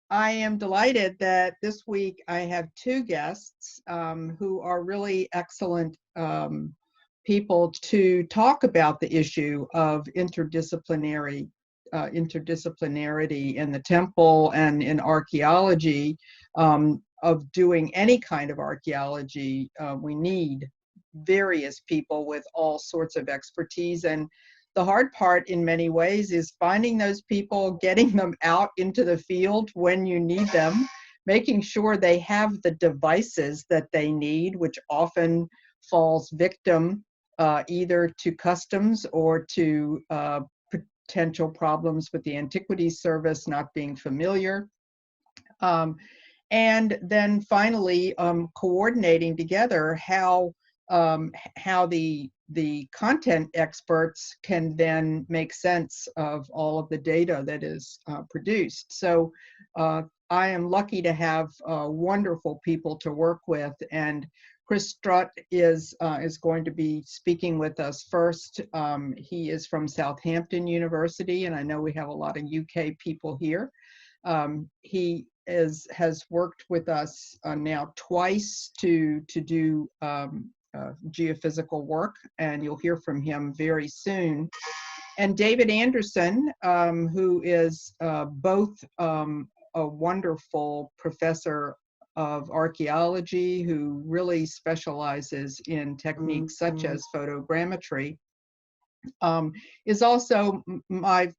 I am delighted that this week I have two guests who are really excellent people to talk about the issue of interdisciplinarity in the temple and in archaeology. Of doing any kind of archaeology, we need various people with all sorts of expertise, and the hard part in many ways is finding those people, getting them out into the field when you need them, making sure they have the devices that they need, which often falls victim either to customs or to potential problems with the Antiquities Service not being familiar. And then finally, coordinating together how the content experts can then make sense of all of the data that is produced. So I am lucky to have wonderful people to work with, and Chris Strutt is going to be speaking with us first. He is from Southampton University, and I know we have a lot of UK people here. He has worked with us now twice to do geophysical work, and you'll hear from him very soon. And David Anderson, who is both a wonderful professor of archaeology who really specializes in techniques such as photogrammetry, is also my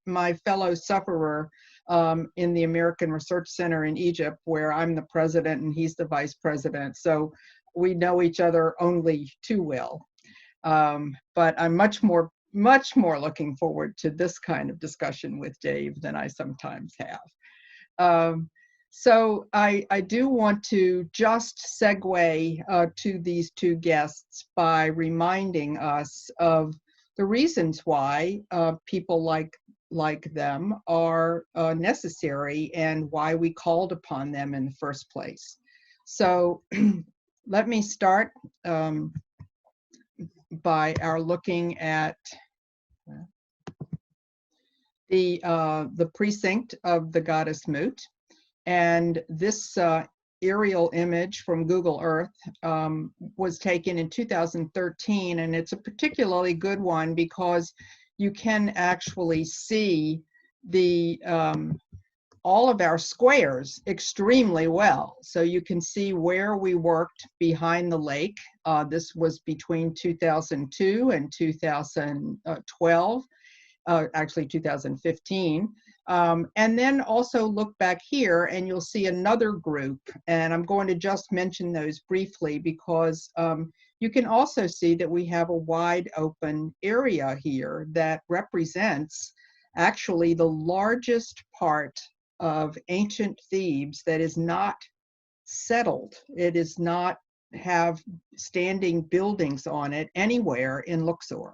fellow sufferer in the American Research Center in Egypt, where I'm the president and he's the vice president. So we know each other only too well. But I'm much more looking forward to this kind of discussion with Dave than I sometimes have. So I do want to just segue to these two guests by reminding us of the reasons why people like them are necessary and why we called upon them in the first place. So let me start by our looking at the precinct of the goddess Mut. And this aerial image from Google Earth was taken in 2013, and it's a particularly good one because you can actually see the all of our squares extremely well. So you can see where we worked behind the lake. This was between 2002 and 2012, actually 2015. And then also look back here and you'll see another group, and I'm going to just mention those briefly because you can also see that we have a wide open area here that represents actually the largest part of ancient Thebes that is not settled. It does not have standing buildings on it anywhere in Luxor.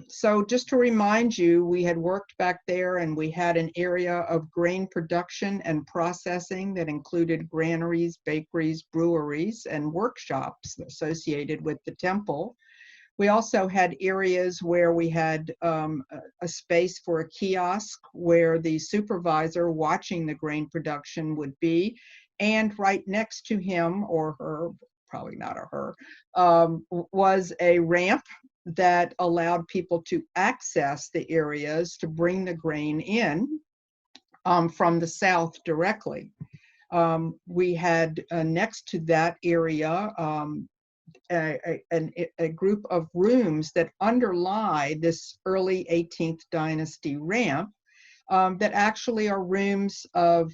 So just to remind you, we had worked back there and we had an area of grain production and processing that included granaries, bakeries, breweries, and workshops associated with the temple. We also had areas where we had a space for a kiosk where the supervisor watching the grain production would be, and right next to him or her, probably not a her, was a ramp that allowed people to access the areas to bring the grain in from the south directly. We had next to that area a group of rooms that underlie this early 18th dynasty ramp that actually are rooms of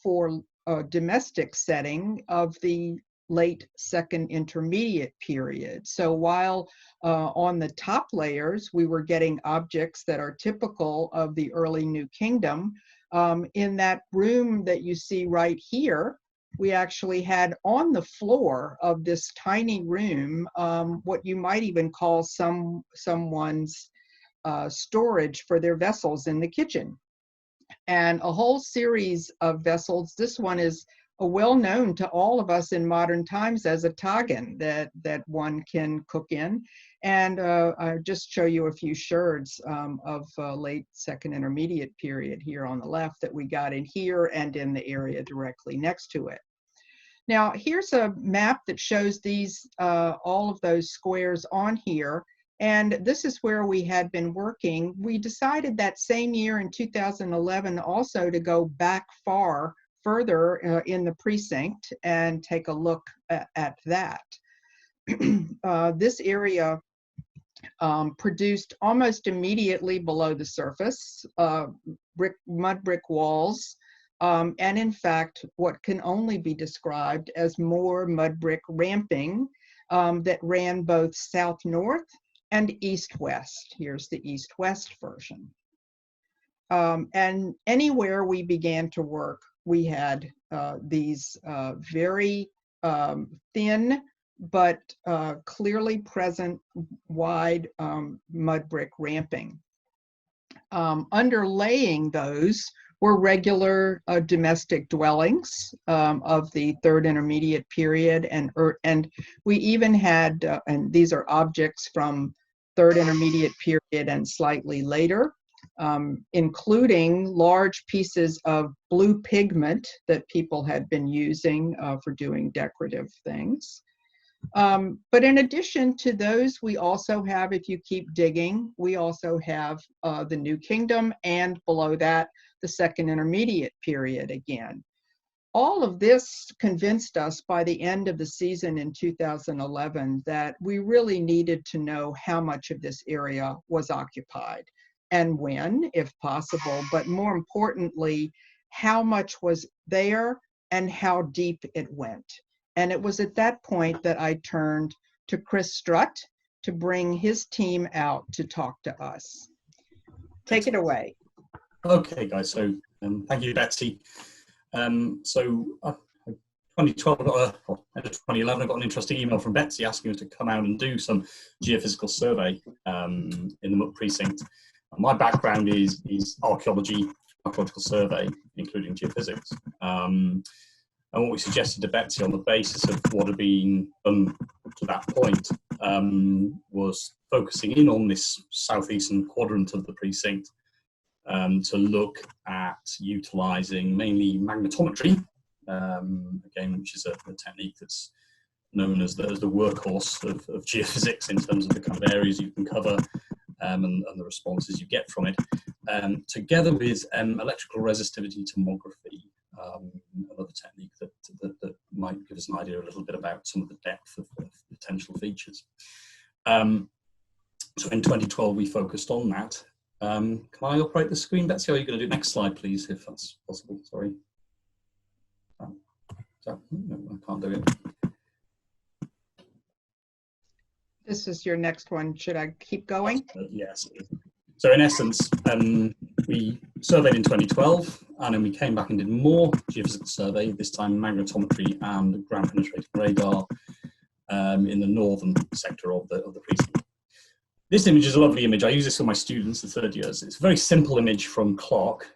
for domestic setting of the late Second Intermediate period. So while on the top layers we were getting objects that are typical of the early New Kingdom, in that room that you see right here, we actually had on the floor of this tiny room what you might even call someone's storage for their vessels in the kitchen. And a whole series of vessels. This one is well known to all of us in modern times as a tagen that one can cook in. And I'll just show you a few sherds of late second intermediate period here on the left that we got in here and in the area directly next to it. Now, here's a map that shows these, all of those squares on here. And this is where we had been working. We decided that same year in 2011 also to go back further in the precinct and take a look at that. This area produced almost immediately below the surface mud brick walls, and in fact what can only be described as more mud brick ramping that ran both south-north and east-west. Here's the east-west version. And anywhere we began to work, we had these very thin but clearly present wide mud brick ramping. Underlaying those were regular domestic dwellings of the third intermediate period, and we even had, and these are objects from third intermediate period and slightly later, including large pieces of blue pigment that people had been using for doing decorative things. But in addition to those, we also have, if you keep digging, we also have the New Kingdom, and below that, the second intermediate period again. All of this convinced us by the end of the season in 2011 that we really needed to know how much of this area was occupied and when, if possible, but more importantly, how much was there and how deep it went. And it was at that point that I turned to Chris Strutt to bring his team out to talk to us. Take it away. Okay, guys, so thank you, Betsy. 2012, end of 2011, I got an interesting email from Betsy asking us to come out and do some geophysical survey in the Mutt precinct. My background is archaeology, archaeological survey, including geophysics. And what we suggested to Betsy on the basis of what had been done to that point was focusing in on this southeastern quadrant of the precinct to look at utilising mainly magnetometry, again, which is a technique that's known as the workhorse of geophysics in terms of the kind of areas you can cover and the responses you get from it, together with electrical resistivity tomography, another technique that might give us an idea a little bit about some of the depth of potential features. So in 2012, we focused on that. Can I operate the screen, Betsy? Or are you going to do next slide, please, if that's possible? Sorry. No, I can't do it. This is your next one. Should I keep going? Yes. So in essence, we surveyed in 2012, and then we came back and did more geophysical survey, this time magnetometry and ground penetrating radar in the northern sector of the precinct. This image is a lovely image. I use this for my students, the third years. It's a very simple image from Clark,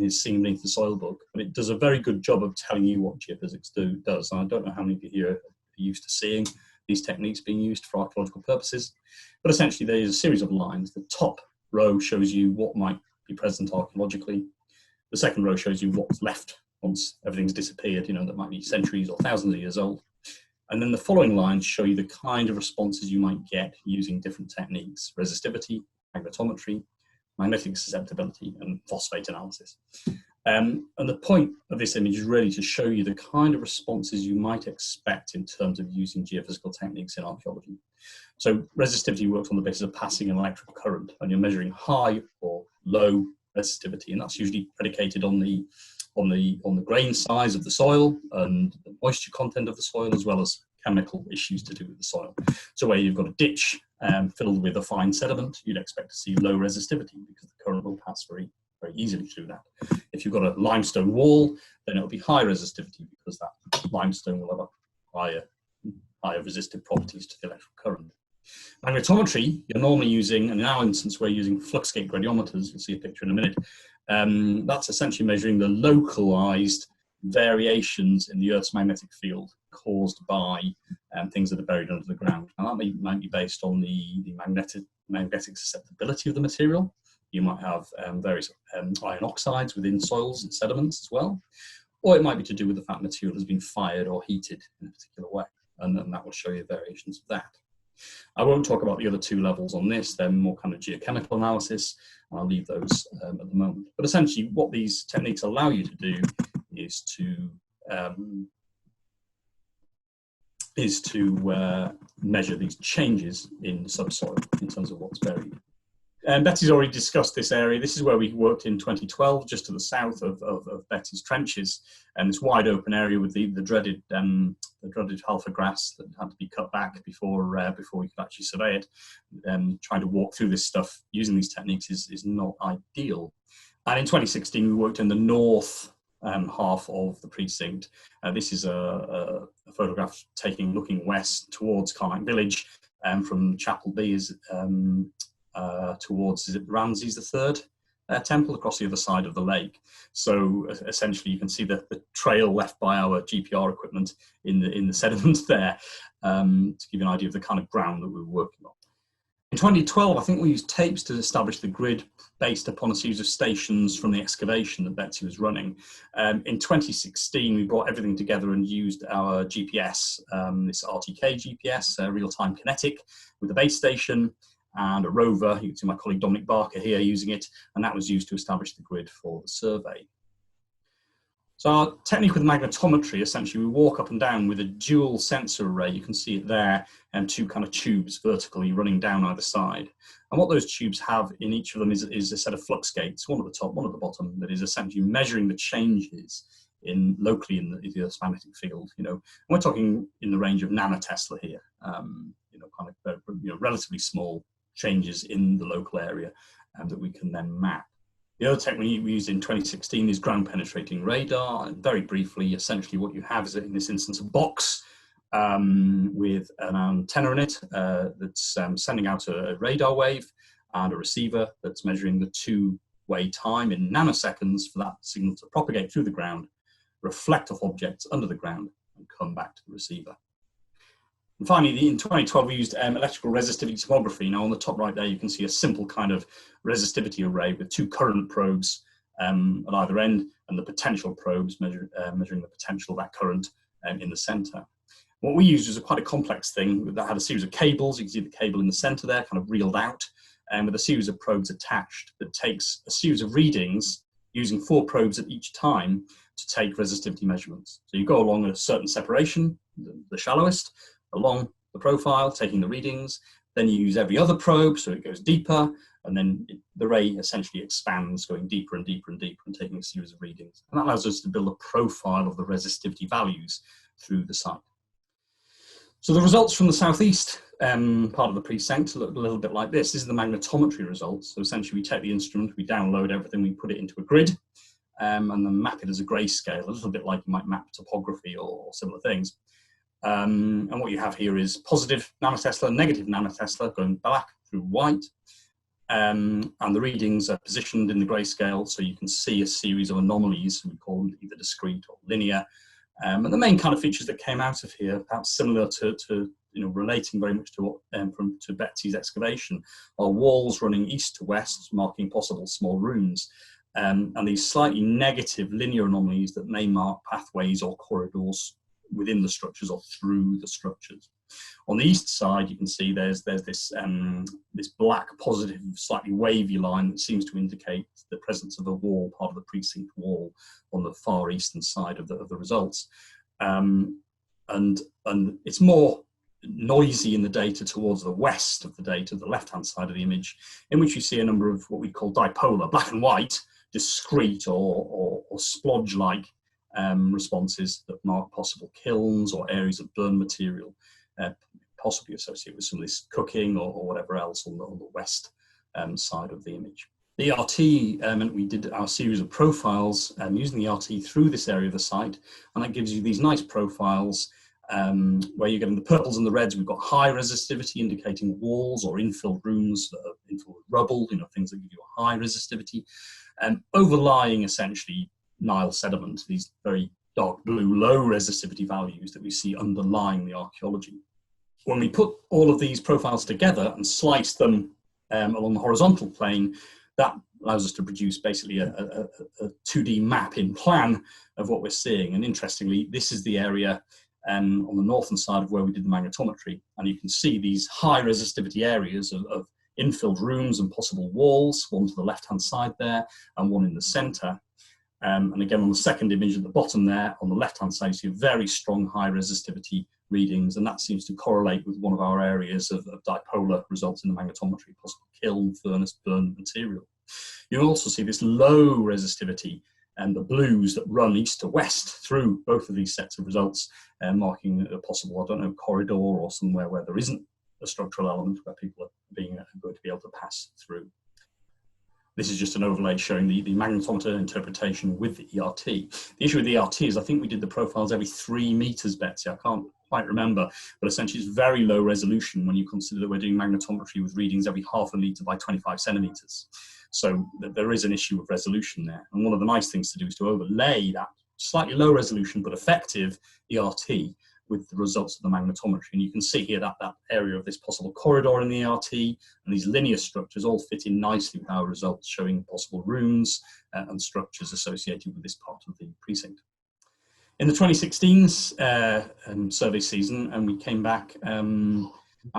is seen beneath the soil book, but it does a very good job of telling you what geophysics does. And I don't know how many of you here are used to seeing these techniques being used for archaeological purposes, but essentially there is a series of lines. The top row shows you what might be present archaeologically. The second row shows you what's left once everything's disappeared, that might be centuries or thousands of years old. And then the following lines show you the kind of responses you might get using different techniques: resistivity, magnetometry, magnetic susceptibility, and phosphate analysis. And the point of this image is really to show you the kind of responses you might expect in terms of using geophysical techniques in archaeology. So resistivity works on the basis of passing an electrical current, and you're measuring high or low resistivity, and that's usually predicated on the grain size of the soil and the moisture content of the soil, as well as chemical issues to do with the soil. So where you've got a ditch filled with a fine sediment, you'd expect to see low resistivity because the current will pass very, very easily through that. If you've got a limestone wall, then it'll be high resistivity because that limestone will have a higher resistive properties to the electrical current. Magnetometry, you're normally using, and in our instance, we're using fluxgate gradiometers. You'll see a picture in a minute. That's essentially measuring the localized variations in the Earth's magnetic field caused by things that are buried under the ground. Now that might be based on the magnetic susceptibility of the material. You might have various iron oxides within soils and sediments as well, or it might be to do with the fact material has been fired or heated in a particular way, and then that will show you variations of that. I won't talk about the other two levels on this, they're more kind of geochemical analysis, and I'll leave those at the moment. But essentially what these techniques allow you to do is to measure these changes in subsoil in terms of what's buried. And Betty's already discussed this area. This is where we worked in 2012, just to the south of Betty's trenches, and this wide open area with the dreaded halfa grass that had to be cut back before we could actually survey it. Trying to walk through this stuff using these techniques is not ideal. And in 2016, we worked in the north half of the precinct. This is a photograph looking west towards Karnak village, from Chapel B towards, is it Ramses III temple across the other side of the lake. So essentially you can see the trail left by our GPR equipment in the sediment there, to give you an idea of the kind of ground that we were working on. In 2012, I think we used tapes to establish the grid based upon a series of stations from the excavation that Betsy was running. In 2016, we brought everything together and used our GPS, this RTK GPS, real-time kinetic, with a base station and a rover. You can see my colleague Dominic Barker here using it, and that was used to establish the grid for the survey. So our technique with magnetometry, essentially we walk up and down with a dual sensor array. You can see it there, and two kind of tubes vertically running down either side. And what those tubes have in each of them is a set of flux gates, one at the top, one at the bottom, that is essentially measuring the changes locally in the Earth's magnetic field. And we're talking in the range of nanotesla here, kind of relatively small changes in the local area that we can then map. The other technique we used in 2016 is ground penetrating radar. And very briefly, essentially what you have is, in this instance, a box with an antenna in it that's sending out a radar wave, and a receiver that's measuring the two-way time in nanoseconds for that signal to propagate through the ground, reflect off objects under the ground, and come back to the receiver. And finally, in 2012, we used electrical resistivity tomography. Now, on the top right there, you can see a simple kind of resistivity array with two current probes at either end, and the potential probes measuring the potential of that current in the center. What we used was quite a complex thing that had a series of cables. You can see the cable in the center there, kind of reeled out, and with a series of probes attached that takes a series of readings using 4 probes at each time to take resistivity measurements. So you go along a certain separation, the shallowest, along the profile, taking the readings, then you use every other probe so it goes deeper, and then the ray essentially expands, going deeper and deeper and deeper, and taking a series of readings. And that allows us to build a profile of the resistivity values through the site. So the results from the southeast part of the precinct look a little bit like this. This is the magnetometry results. So essentially we take the instrument, we download everything, we put it into a grid, and then map it as a grayscale, a little bit like you might map topography or similar things. And what you have here is positive nanotesla, negative nanotesla going black through white. And the readings are positioned in the grayscale, so you can see a series of anomalies, we call them either discrete or linear. And the main kind of features that came out of here, perhaps similar to relating very much to what to Betsy's excavation, are walls running east to west, marking possible small rooms, and these slightly negative linear anomalies that may mark pathways or corridors within the structures or through the structures. On the east side, you can see there's this black positive, slightly wavy line that seems to indicate the presence of a wall, part of the precinct wall, on the far eastern side of the results. And it's more noisy in the data towards the west of the data, the left-hand side of the image, in which you see a number of what we call dipolar, black and white, discrete or splodge-like responses that mark possible kilns or areas of burn material, possibly associated with some of this cooking or whatever else on the west side of the image. The ERT meant we did our series of profiles using the ERT through this area of the site, and that gives you these nice profiles where you're getting the purples and the reds. We've got high resistivity indicating walls or infilled rooms, infilled with rubble, things that give you a high resistivity, overlying essentially Nile sediment, these very dark blue low resistivity values that we see underlying the archaeology. When we put all of these profiles together and slice them along the horizontal plane, that allows us to produce basically a 2D map in plan of what we're seeing. And interestingly, this is the area on the northern side of where we did the magnetometry. And you can see these high resistivity areas of infilled rooms and possible walls, one to the left-hand side there and one in the center. And again, on the second image at the bottom there, on the left-hand side, you see very strong high resistivity readings, and that seems to correlate with one of our areas of dipolar results in the magnetometry, possible kiln, furnace, burned material. You'll also see this low resistivity and the blues that run east to west through both of these sets of results, marking a possible, I don't know, corridor or somewhere where there isn't a structural element where people are going to be able to pass through. This is just an overlay showing the magnetometer interpretation with the ERT. The issue with the ERT is I think we did the profiles every 3 meters, Betsy. I can't quite remember, but essentially it's very low resolution when you consider that we're doing magnetometry with readings every 0.5 meter by 25 centimeters. So there is an issue of resolution there. And one of the nice things to do is to overlay that slightly low resolution but effective ERT with the results of the magnetometry. And you can see here that area of this possible corridor in the ERT and these linear structures all fit in nicely with our results, showing possible rooms and structures associated with this part of the precinct. In the 2016 survey season, and we came back and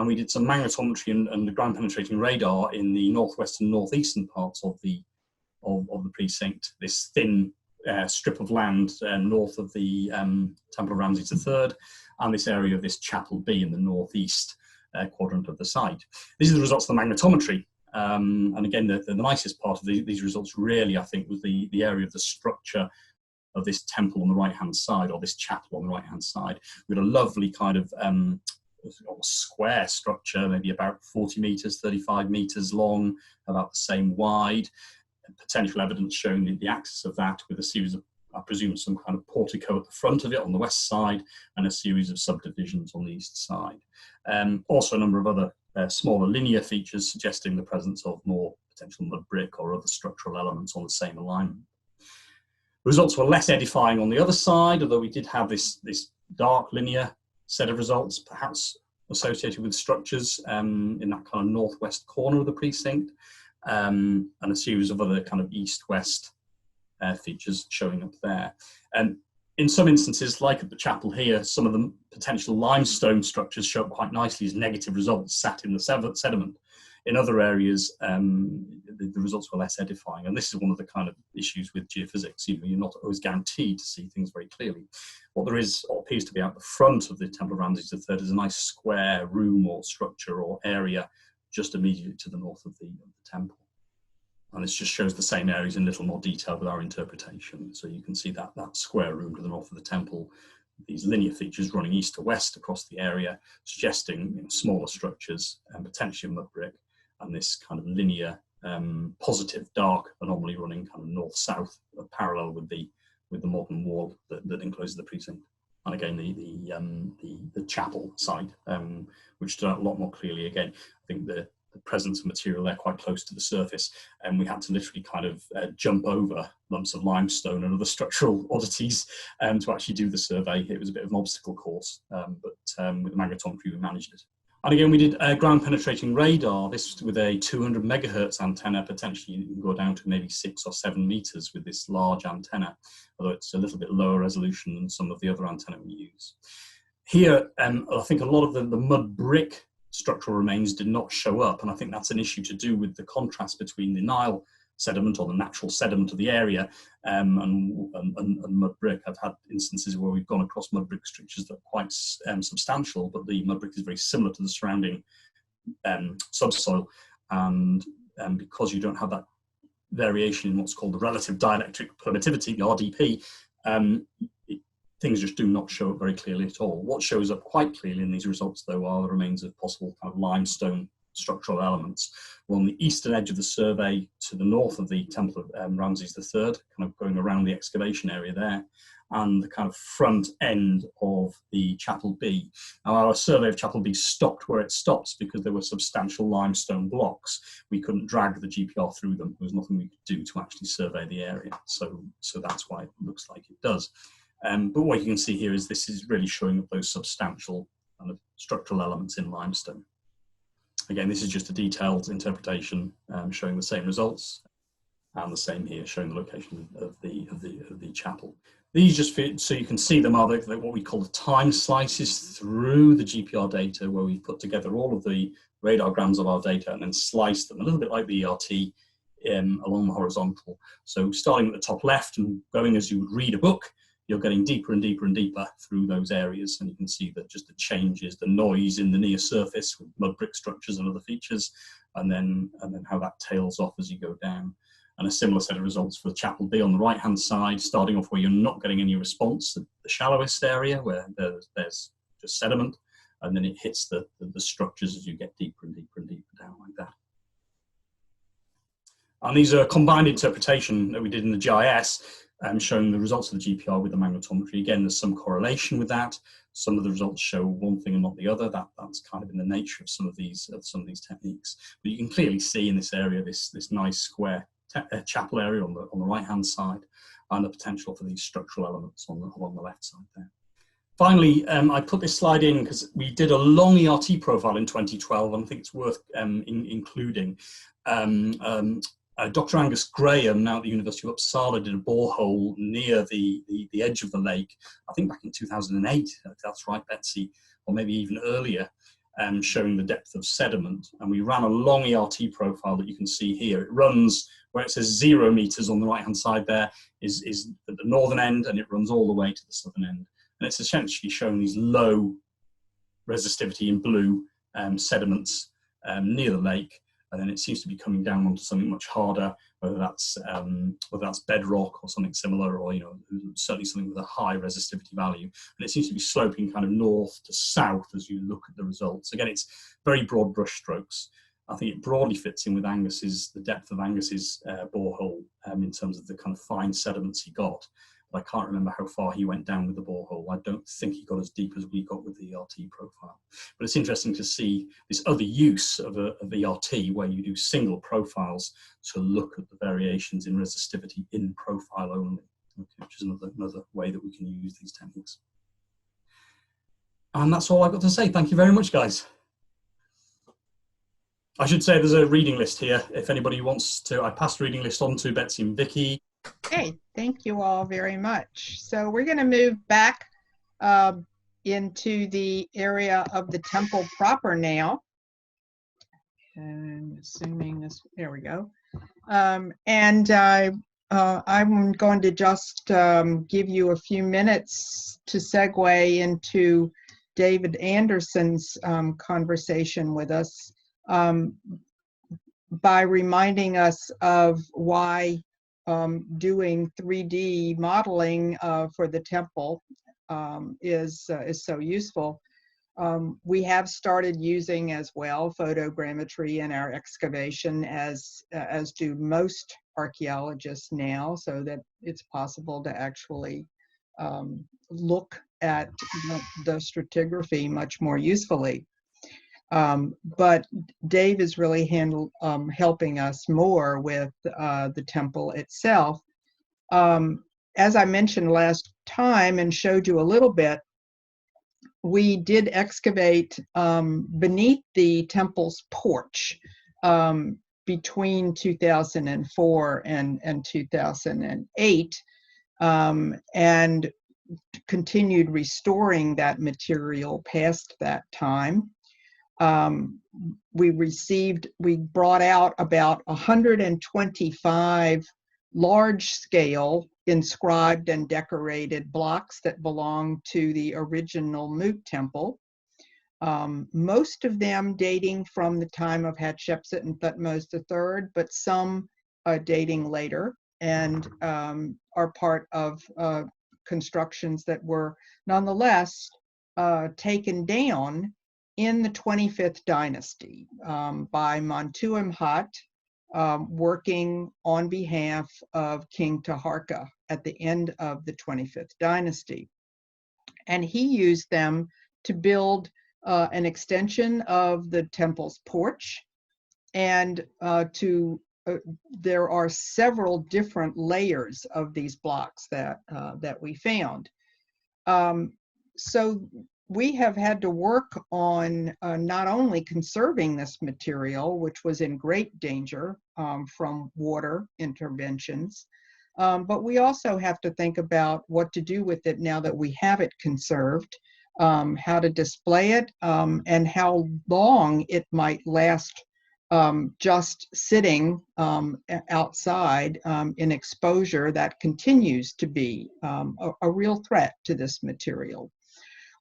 we did some magnetometry and the ground penetrating radar in the northwest and northeastern parts of the precinct, this thin strip of land north of the Temple of Ramses III, and this area of this Chapel B in the northeast quadrant of the site. These are the results of the magnetometry. And again, the nicest part of these results really, I think, was the area of the structure of this temple on the right-hand side, or this chapel on the right-hand side. We had a lovely kind of square structure, maybe about 40 meters, 35 meters long, about the same wide. Potential evidence showing the axis of that with a series of, I presume, some kind of portico at the front of it on the west side and a series of subdivisions on the east side. Also a number of other smaller linear features suggesting the presence of more potential mud brick or other structural elements on the same alignment. The results were less edifying on the other side, although we did have this dark linear set of results, perhaps associated with structures in that kind of northwest corner of the precinct. And a series of other kind of east-west features showing up there. And in some instances, like at the chapel here, some of the potential limestone structures show up quite nicely as negative results sat in the sediment. In other areas, the results were less edifying. And this is one of the kind of issues with geophysics. You're not always guaranteed to see things very clearly. What there is, or appears to be out the front of the Temple of Ramses III, is a nice square room or structure or area just immediately to the north of the temple. And this just shows the same areas in a little more detail with our interpretation. So you can see that square room to the north of the temple, these linear features running east to west across the area, suggesting smaller structures and potentially mud brick, and this kind of linear positive dark anomaly running kind of north-south, parallel with the modern wall that encloses the precinct. And again, the chapel site, which stood out a lot more clearly. Again, I think the presence of material there quite close to the surface, and we had to literally kind of jump over lumps of limestone and other structural oddities to actually do the survey. It was a bit of an obstacle course, but with the magnetometry we managed it. And again, we did ground penetrating radar, this with a 200 megahertz antenna. Potentially you can go down to maybe 6 or 7 meters with this large antenna, although it's a little bit lower resolution than some of the other antenna we use. Here, I think a lot of the mud brick structural remains did not show up, and I think that's an issue to do with the contrast between the Nile sediment, or the natural sediment of the area, and mud brick. I've had instances where we've gone across mud brick structures that are quite substantial, but the mud brick is very similar to the surrounding subsoil, and because you don't have that variation in what's called the relative dielectric permittivity, the RDP, things just do not show up very clearly at all. What shows up quite clearly in these results, though, are the remains of possible kind of limestone structural elements. Well, on the eastern edge of the survey, to the north of the Temple of Ramses III, kind of going around the excavation area there, and the kind of front end of the Chapel B. Now, our survey of Chapel B stopped where it stops because there were substantial limestone blocks. We couldn't drag the GPR through them. There was nothing we could do to actually survey the area. So that's why it looks like it does. But what you can see here is this is really showing up those substantial kind of structural elements in limestone. Again, this is just a detailed interpretation showing the same results, and the same here showing the location of the chapel. These just fit so you can see them are what we call the time slices through the GPR data, where we put together all of the radargrams of our data and then slice them a little bit like the ERT along the horizontal. So starting at the top left and going as you would read a book, you're getting deeper and deeper and deeper through those areas, and you can see that just the changes, the noise in the near surface with mud brick structures and other features, and then how that tails off as you go down. And a similar set of results for Chapel B on the right-hand side, starting off where you're not getting any response, the shallowest area where there's just sediment, and then it hits the structures as you get deeper and deeper and deeper down like that. And these are a combined interpretation that we did in the GIS, showing the results of the GPR with the magnetometry. Again, there's some correlation with that. Some of the results show one thing and not the other. That's kind of in the nature of some of these techniques. But you can clearly see in this area this nice square chapel area on the right-hand side, and the potential for these structural elements along the left side there. Finally, I put this slide in because we did a long ERT profile in 2012, and I think it's worth including. Dr. Angus Graham, now at the University of Uppsala, did a borehole near the edge of the lake, I think back in 2008, if that's right, Betsy, or maybe even earlier, showing the depth of sediment. And we ran a long ERT profile that you can see here. It runs where it says 0 meters on the right-hand side there is at the northern end, and it runs all the way to the southern end. And it's essentially showing these low resistivity in blue sediments near the lake. And then it seems to be coming down onto something much harder, whether that's bedrock or something similar, or certainly something with a high resistivity value. And it seems to be sloping kind of north to south as you look at the results. Again, it's very broad brush strokes. I think it broadly fits in with the depth of Angus's borehole in terms of the kind of fine sediments he got. But I can't remember how far he went down with the borehole. I don't think he got as deep as we got with the ERT profile. But it's interesting to see this other use of ERT, where you do single profiles to look at the variations in resistivity in profile only, which is another way that we can use these techniques. And that's all I've got to say. Thank you very much, guys. I should say there's a reading list here. If anybody wants to, I passed the reading list on to Betsy and Vicky. Okay, thank you all very much. So we're going to move back into the area of the temple proper now. And assuming this, there we go. I'm going to just give you a few minutes to segue into David Anderson's conversation with us by reminding us of why doing 3D modeling for the temple is so useful. We have started using as well photogrammetry in our excavation, as do most archaeologists now, so that it's possible to actually look at the stratigraphy much more usefully. But Dave is really helping us more with the temple itself. As I mentioned last time and showed you a little bit, we did excavate beneath the temple's porch between 2004 and 2008, and continued restoring that material past that time. We brought out about 125 large-scale inscribed and decorated blocks that belong to the original Mut temple, most of them dating from the time of Hatshepsut and Thutmose III, but some dating later, and are part of constructions that were nonetheless taken down in the 25th dynasty by Mentuhotep, working on behalf of King Taharqa at the end of the 25th dynasty. And he used them to build an extension of the temple's porch, and there are several different layers of these blocks that we found. So we have had to work on not only conserving this material, which was in great danger from water interventions, but we also have to think about what to do with it now that we have it conserved, how to display it, and how long it might last just sitting outside in exposure that continues to be a real threat to this material.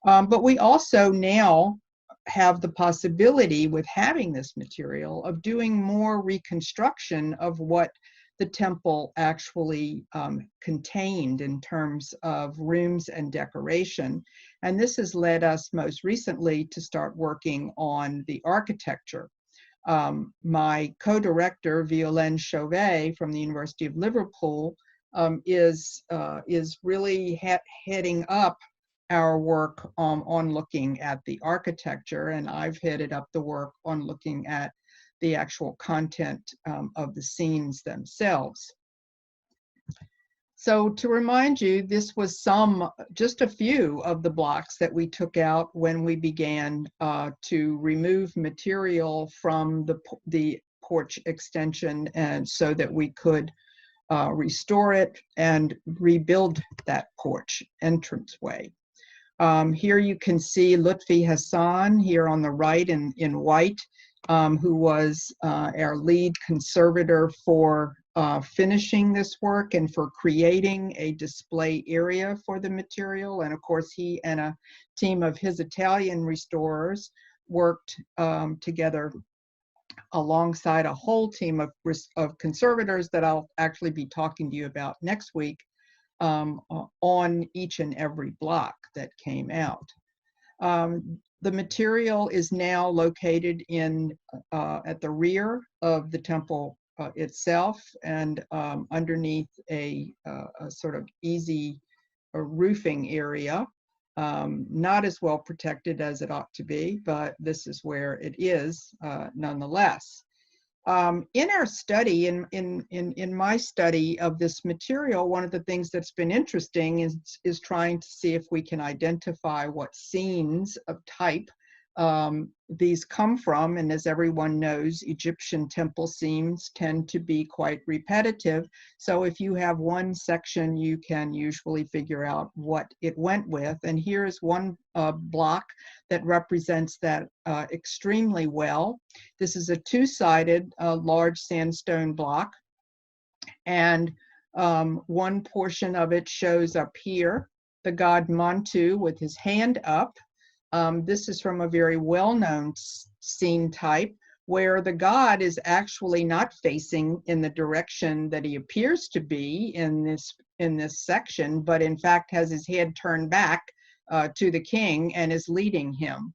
But we also now have the possibility, with having this material, of doing more reconstruction of what the temple actually contained in terms of rooms and decoration. And this has led us most recently to start working on the architecture. My co-director, Violaine Chauvet from the University of Liverpool, is really heading up our work on looking at the architecture, and I've headed up the work on looking at the actual content of the scenes themselves. So to remind you, this was just a few of the blocks that we took out when we began to remove material from the porch extension, and so that we could restore it and rebuild that porch entranceway. Here you can see Lutfi Hasan here on the right in white, who was our lead conservator for finishing this work and for creating a display area for the material. And of course, he and a team of his Italian restorers worked together alongside a whole team of conservators that I'll actually be talking to you about next week on each and every block that came out. The material is now located at the rear of the temple itself, and underneath a sort of easy roofing area, not as well protected as it ought to be, but this is where it is nonetheless. In our study, in my study of this material, one of the things that's been interesting is trying to see if we can identify what scenes of type these come from. And as everyone knows, Egyptian temple scenes tend to be quite repetitive. So if you have one section, you can usually figure out what it went with. And here's one block that represents that extremely well. This is a two-sided large sandstone block. And one portion of it shows up here, the god Montu with his hand up. This is from a very well-known scene type where the god is actually not facing in the direction that he appears to be in this section, but in fact has his head turned back to the king and is leading him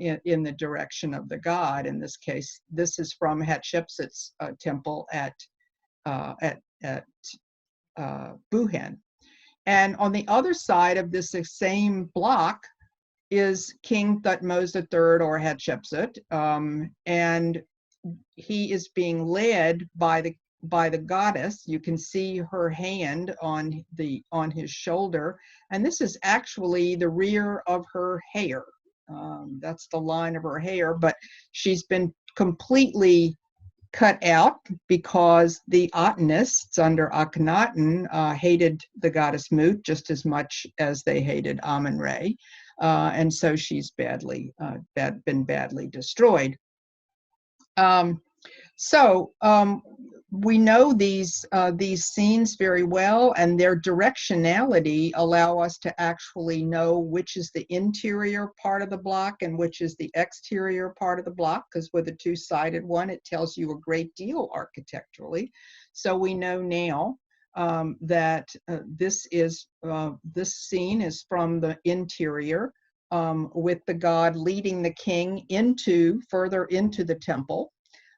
in the direction of the god. In this case, this is from Hatshepsut's temple at Buhen. And on the other side of this same block is King Thutmose III, or Hatshepsut, and he is being led by the goddess. You can see her hand on his shoulder, and this is actually the rear of her hair. That's the line of her hair, but she's been completely cut out because the Atenists under Akhenaten hated the goddess Mut just as much as they hated Amun-Re. And so she's been badly destroyed. We know these scenes very well, and their directionality allow us to actually know which is the interior part of the block and which is the exterior part of the block, because with a two-sided one, it tells you a great deal architecturally. So we know now that this scene is from the interior, with the god leading the king further into the temple.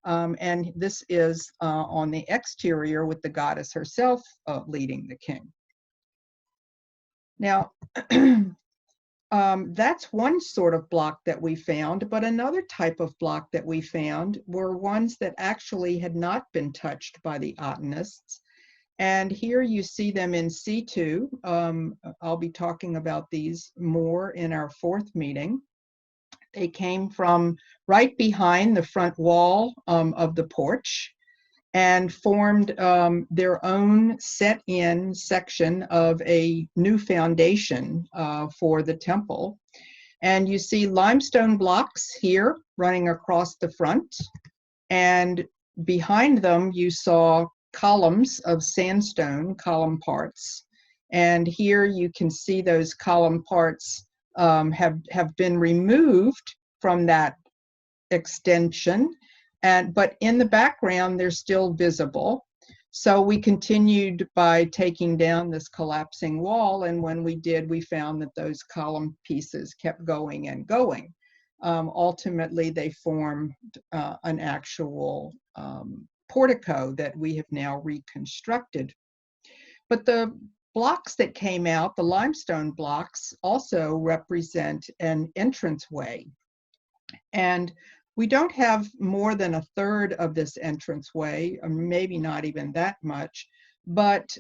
And this is on the exterior with the goddess herself leading the king. Now, that's one sort of block that we found, but another type of block that we found were ones that actually had not been touched by the Atenists. And here you see them in situ. I'll be talking about these more in our fourth meeting. They came from right behind the front wall of the porch and formed their own set-in section of a new foundation for the temple. And you see limestone blocks here running across the front, and behind them you saw columns of sandstone, column parts. And here you can see those column parts have been removed from that extension, but in the background they're still visible. So we continued by taking down this collapsing wall, and when we did, we found that those column pieces kept going and going. Ultimately, they formed an actual portico that we have now reconstructed. But the blocks that came out, the limestone blocks, also represent an entranceway. And we don't have more than a third of this entranceway, or maybe not even that much, but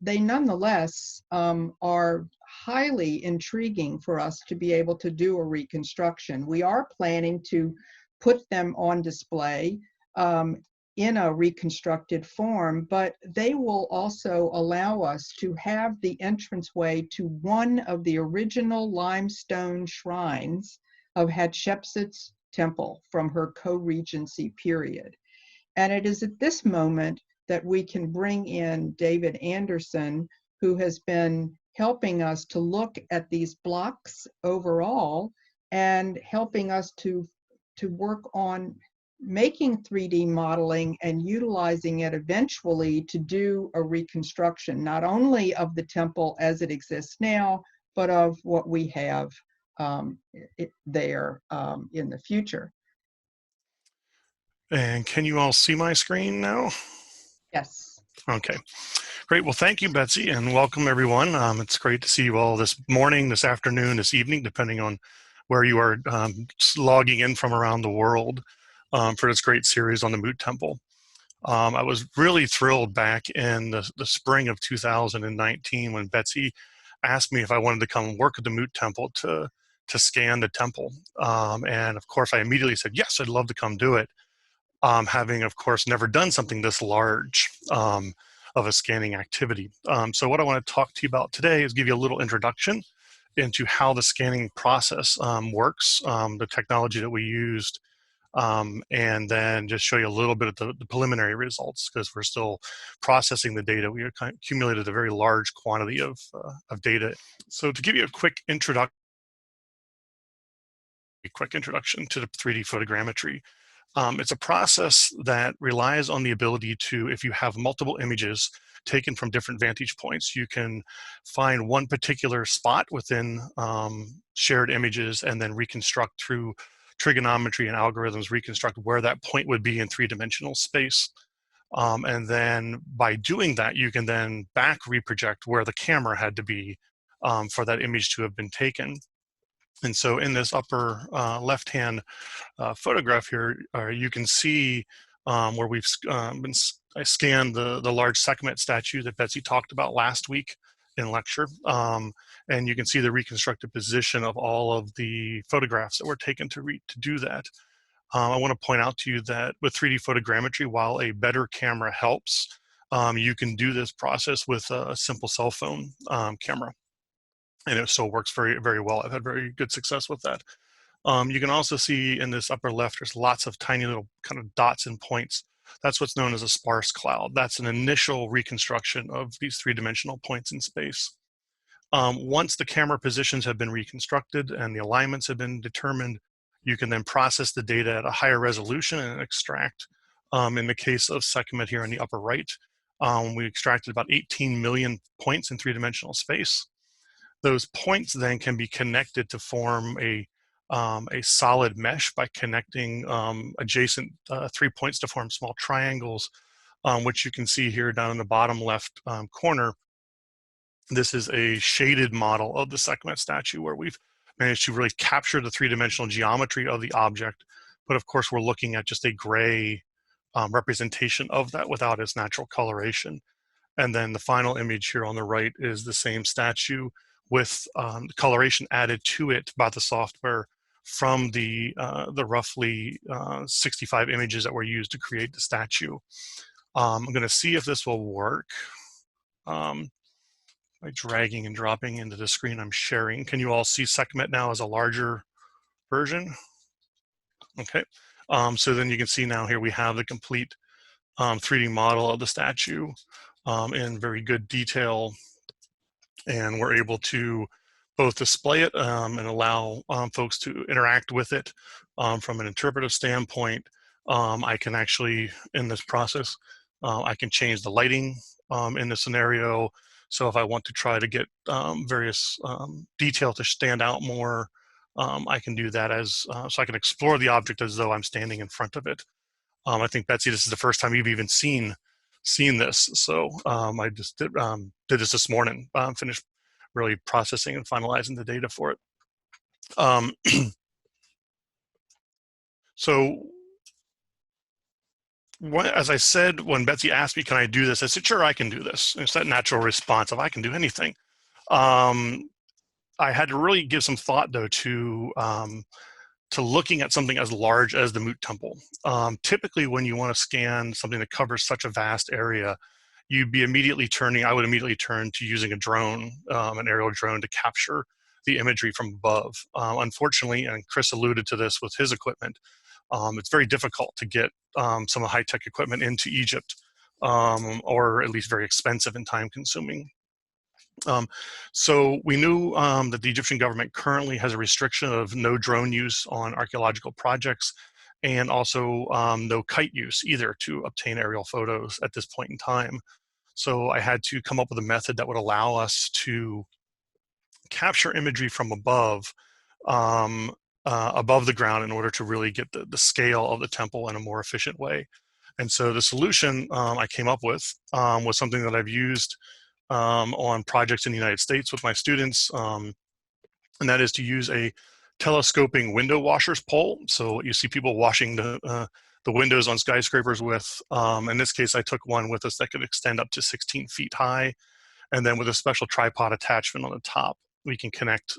they nonetheless are highly intriguing for us to be able to do a reconstruction. We are planning to put them on display in a reconstructed form, but they will also allow us to have the entranceway to one of the original limestone shrines of Hatshepsut's temple from her co-regency period. And it is at this moment that we can bring in David Anderson, who has been helping us to look at these blocks overall and helping us to work on making 3D modeling and utilizing it eventually to do a reconstruction, not only of the temple as it exists now, but of what we have there in the future. And can you all see my screen now? Yes. Okay, great. Well, thank you, Betsy, and welcome everyone. It's great to see you all this morning, this afternoon, this evening, depending on where you are logging in from around the world for this great series on the Moot Temple. I was really thrilled back in the spring of 2019 when Betsy asked me if I wanted to come work at the Moot Temple to scan the temple. And of course, I immediately said, yes, I'd love to come do it. Having, of course, never done something this large of a scanning activity. So what I want to talk to you about today is give you a little introduction into how the scanning process works, the technology that we used, and then just show you a little bit of the preliminary results, because we're still processing the data. We accumulated a very large quantity of data. So to give you a quick introduction to the 3D photogrammetry. It's a process that relies on the ability to, if you have multiple images taken from different vantage points, you can find one particular spot within shared images and then reconstruct through trigonometry and algorithms, reconstruct where that point would be in three-dimensional space. And then by doing that, you can then back reproject where the camera had to be for that image to have been taken. And so in this upper left-hand photograph here, you can see where we've I scanned the large Sekhmet statue that Betsy talked about last week in lecture. And you can see the reconstructed position of all of the photographs that were taken to do that. I want to point out to you that with 3D photogrammetry, while a better camera helps, you can do this process with a simple cell phone camera. And it still works very, very well. I've had very good success with that. You can also see in this upper left, there's lots of tiny little kind of dots and points. That's what's known as a sparse cloud. That's an initial reconstruction of these three-dimensional points in space. Once the camera positions have been reconstructed and the alignments have been determined, you can then process the data at a higher resolution and extract. In the case of Sekhmet here in the upper right, we extracted about 18 million points in three-dimensional space. Those points then can be connected to form a solid mesh by connecting adjacent 3 points to form small triangles, which you can see here down in the bottom left corner. This is a shaded model of the Sekhmet statue where we've managed to really capture the three-dimensional geometry of the object. But of course, we're looking at just a gray representation of that without its natural coloration. And then the final image here on the right is the same statue with coloration added to it by the software from the roughly 65 images that were used to create the statue. I'm going to see if this will work by dragging and dropping into the screen I'm sharing. Can you all see Sekhmet now as a larger version? Okay. So then you can see now here we have the complete 3D model of the statue in very good detail, and we're able to both display it and allow folks to interact with it from an interpretive standpoint. I can actually, in this process, I can change the lighting in the scenario. So if I want to try to get various detail to stand out more, I can do that as, so I can explore the object as though I'm standing in front of it. I think, Betsy, this is the first time you've even seen this. So I just did this morning, finished really processing and finalizing the data for it. So as I said, when Betsy asked me, can I do this? I said, sure, I can do this. And it's that natural response of I can do anything. I had to really give some thought, though, to looking at something as large as the Moot Temple. Typically, when you want to scan something that covers such a vast area, I would immediately turn to using a drone, an aerial drone, to capture the imagery from above. Unfortunately, and Chris alluded to this with his equipment, it's very difficult to get some high-tech equipment into Egypt, or at least very expensive and time-consuming. So we knew that the Egyptian government currently has a restriction of no drone use on archaeological projects, and also no kite use either to obtain aerial photos at this point in time. So I had to come up with a method that would allow us to capture imagery from above the ground in order to really get the scale of the temple in a more efficient way. And so the solution I came up with was something that I've used on projects in the United States with my students, and that is to use a telescoping window washers pole. So you see people washing the windows on skyscrapers with. In this case, I took one with us that could extend up to 16 feet high, and then with a special tripod attachment on the top, we can connect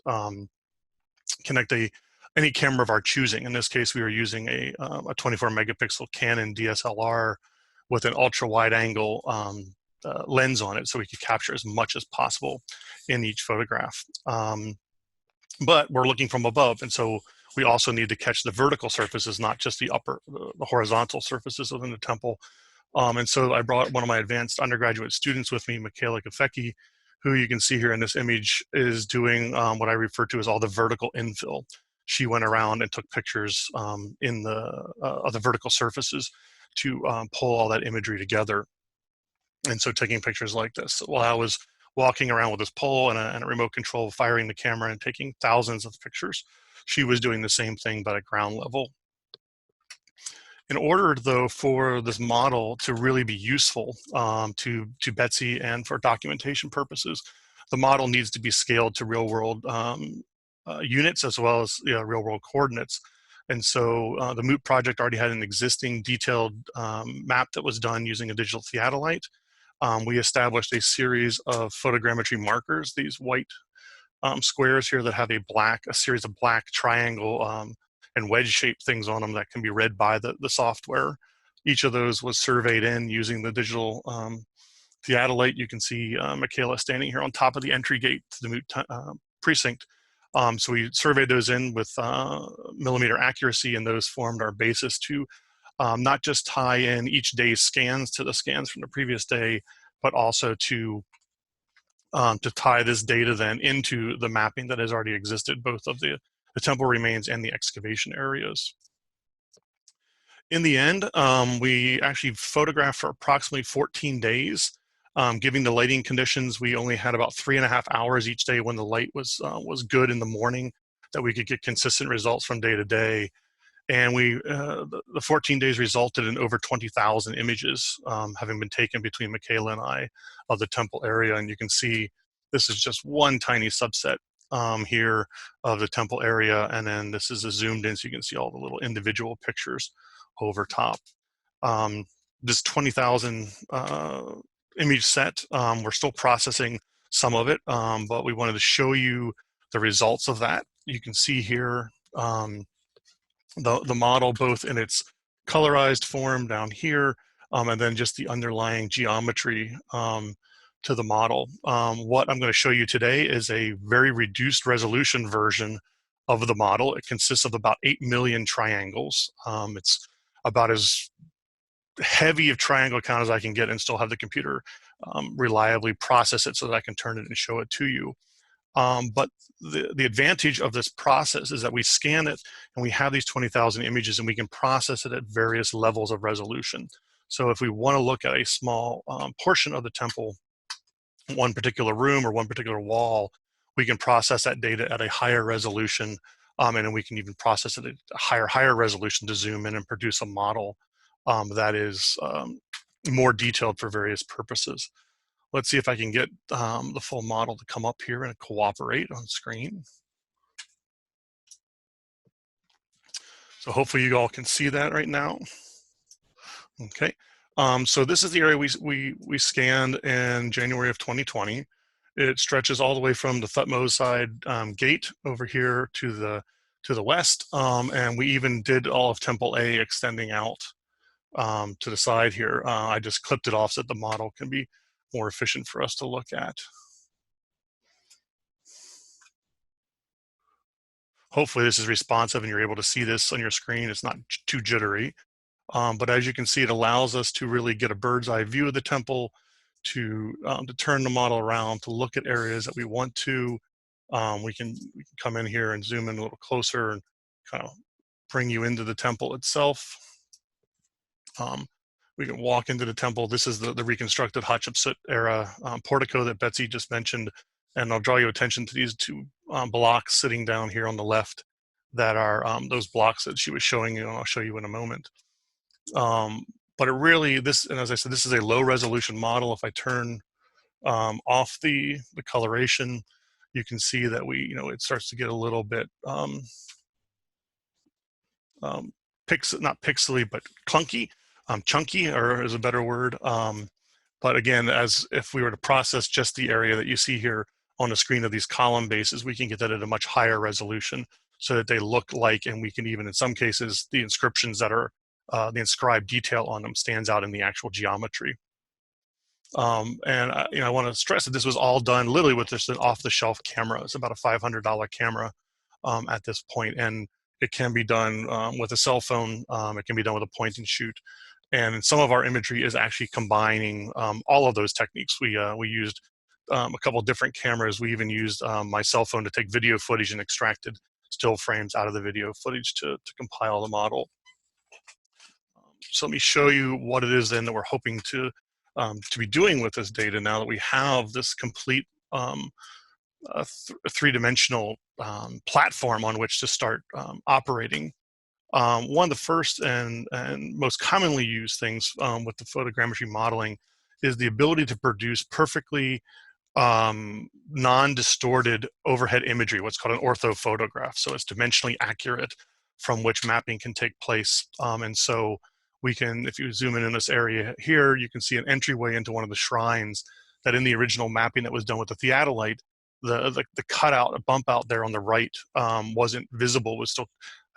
any camera of our choosing. In this case, we were using a 24 megapixel Canon DSLR with an ultra wide angle lens on it, so we could capture as much as possible in each photograph. But we're looking from above, and so we also need to catch the vertical surfaces, not just the horizontal surfaces within the temple. And so I brought one of my advanced undergraduate students with me, Michaela Kafecki, who you can see here in this image is doing what I refer to as all the vertical infill. She went around and took pictures of the vertical surfaces to pull all that imagery together. And so taking pictures like this, while I was walking around with this pole and a remote control, firing the camera and taking thousands of pictures, she was doing the same thing but at ground level. In order, though, for this model to really be useful to Betsy and for documentation purposes, the model needs to be scaled to real-world units as well as real-world coordinates. And so the Moot project already had an existing detailed map that was done using a digital theodolite. We established a series of photogrammetry markers, these white squares here that have a series of black triangle and wedge-shaped things on them that can be read by the software. Each of those was surveyed in using the digital theodolite. You can see Michaela standing here on top of the entry gate to the Moot precinct. So we surveyed those in with millimeter accuracy, and those formed our basis to not just tie in each day's scans to the scans from the previous day, but also to tie this data then into the mapping that has already existed, both of the temple remains and the excavation areas. In the end, we actually photographed for approximately 14 days. Given the lighting conditions, we only had about 3.5 hours each day when the light was good in the morning, that we could get consistent results from day to day. And the 14 days resulted in over 20,000 images having been taken between Michaela and I of the temple area. And you can see this is just one tiny subset here of the temple area. And then this is a zoomed in so you can see all the little individual pictures over top. This 20,000 image set. We're still processing some of it, but we wanted to show you the results of that. You can see here the model both in its colorized form down here, and then just the underlying geometry to the model. What I'm going to show you today is a very reduced resolution version of the model. It consists of about 8 million triangles. It's about as heavy of triangle count as I can get and still have the computer reliably process it so that I can turn it and show it to you. But the advantage of this process is that we scan it and we have these 20,000 images and we can process it at various levels of resolution. So if we want to look at a small portion of the temple, one particular room or one particular wall, we can process that data at a higher resolution, and then we can even process it at a higher resolution to zoom in and produce a model that is more detailed for various purposes. Let's see if I can get the full model to come up here and cooperate on screen. So hopefully you all can see that right now. Okay, so this is the area we scanned in January of 2020. It stretches all the way from the Thutmose side gate over here to the west, and we even did all of Temple A extending out to the side here. I just clipped it off so that the model can be more efficient for us to look at. Hopefully this is responsive and you're able to see this on your screen. It's not too jittery. But as you can see, it allows us to really get a bird's eye view of the temple, to turn the model around, to look at areas that we want to. We can come in here and zoom in a little closer and kind of bring you into the temple itself. We can walk into the temple. This is the reconstructed Hatshepsut era portico that Betsy just mentioned. And I'll draw your attention to these two blocks sitting down here on the left that are those blocks that she was showing you, and I'll show you in a moment. But it really, and as I said, this is a low resolution model. If I turn off the coloration, you can see that it starts to get a little bit not pixely, but clunky, chunky, or is a better word. But again, as if we were to process just the area that you see here on the screen of these column bases, we can get that at a much higher resolution so that they look like, and we can even, in some cases, the inscriptions that are, the inscribed detail on them stands out in the actual geometry. And I want to stress that this was all done literally with just an off-the-shelf camera. It's about a $500 camera at this point, and it can be done with a cell phone. It can be done with a point and shoot. And some of our imagery is actually combining all of those techniques. We used a couple of different cameras. We even used my cell phone to take video footage and extracted still frames out of the video footage to compile the model. So let me show you what it is then that we're hoping to be doing with this data now that we have this complete three-dimensional platform on which to start operating. One of the first and most commonly used things with the photogrammetry modeling is the ability to produce perfectly non-distorted overhead imagery, what's called an orthophotograph. So it's dimensionally accurate from which mapping can take place. And so we can, if you zoom in this area here, you can see an entryway into one of the shrines that in the original mapping that was done with the theodolite, the cutout, a bump out there on the right wasn't visible, was still,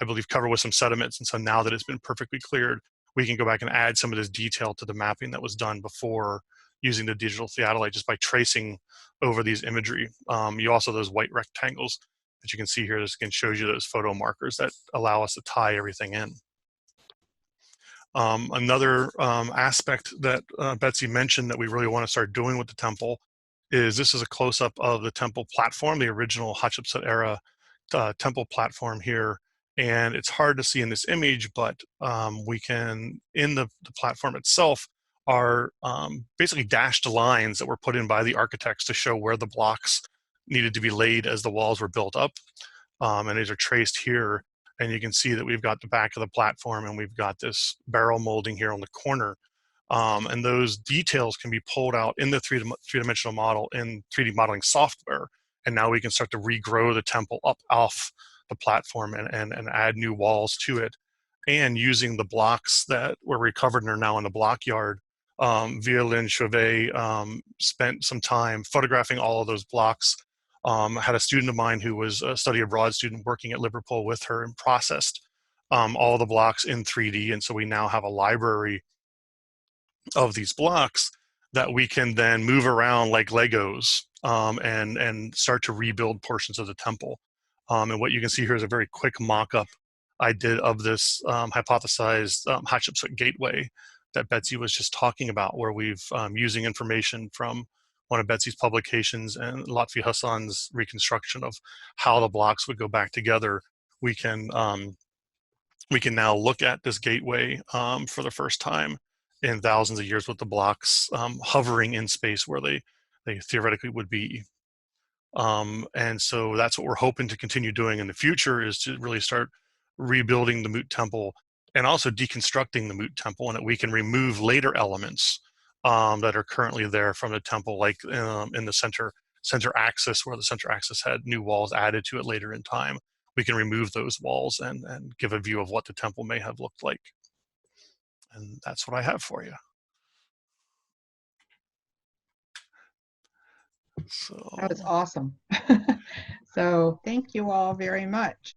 I believe, covered with some sediments. And so now that it's been perfectly cleared, we can go back and add some of this detail to the mapping that was done before using the digital theodolite, just by tracing over these imagery. You also, those white rectangles that you can see here, this again shows you those photo markers that allow us to tie everything in. Another aspect that Betsy mentioned that we really want to start doing with the temple is this is a close-up of the temple platform, the original Hatshepsut era temple platform here. And it's hard to see in this image, but we can, in the platform itself, are basically dashed lines that were put in by the architects to show where the blocks needed to be laid as the walls were built up. And these are traced here. And you can see that we've got the back of the platform and we've got this barrel molding here on the corner. And those details can be pulled out in the three-dimensional model in 3D modeling software. And now we can start to regrow the temple up off the platform and add new walls to it. And using the blocks that were recovered and are now in the block yard, Violin Chauvet spent some time photographing all of those blocks. Had a student of mine who was a study abroad student working at Liverpool with her and processed all the blocks in 3D. And so we now have a library of these blocks that we can then move around like Legos and start to rebuild portions of the temple. And what you can see here is a very quick mock-up I did of this hypothesized Hatshepsut gateway that Betsy was just talking about, where we've using information from one of Betsy's publications and Lotfi Hasan's reconstruction of how the blocks would go back together. We can now look at this gateway for the first time in thousands of years with the blocks hovering in space where they theoretically would be. And so that's what we're hoping to continue doing in the future, is to really start rebuilding the Moot Temple and also deconstructing the Moot Temple, and that we can remove later elements that are currently there from the temple, like in the center axis, where the center axis had new walls added to it later in time. We can remove those walls and give a view of what the temple may have looked like. And that's what I have for you. So That was awesome. So thank you all very much.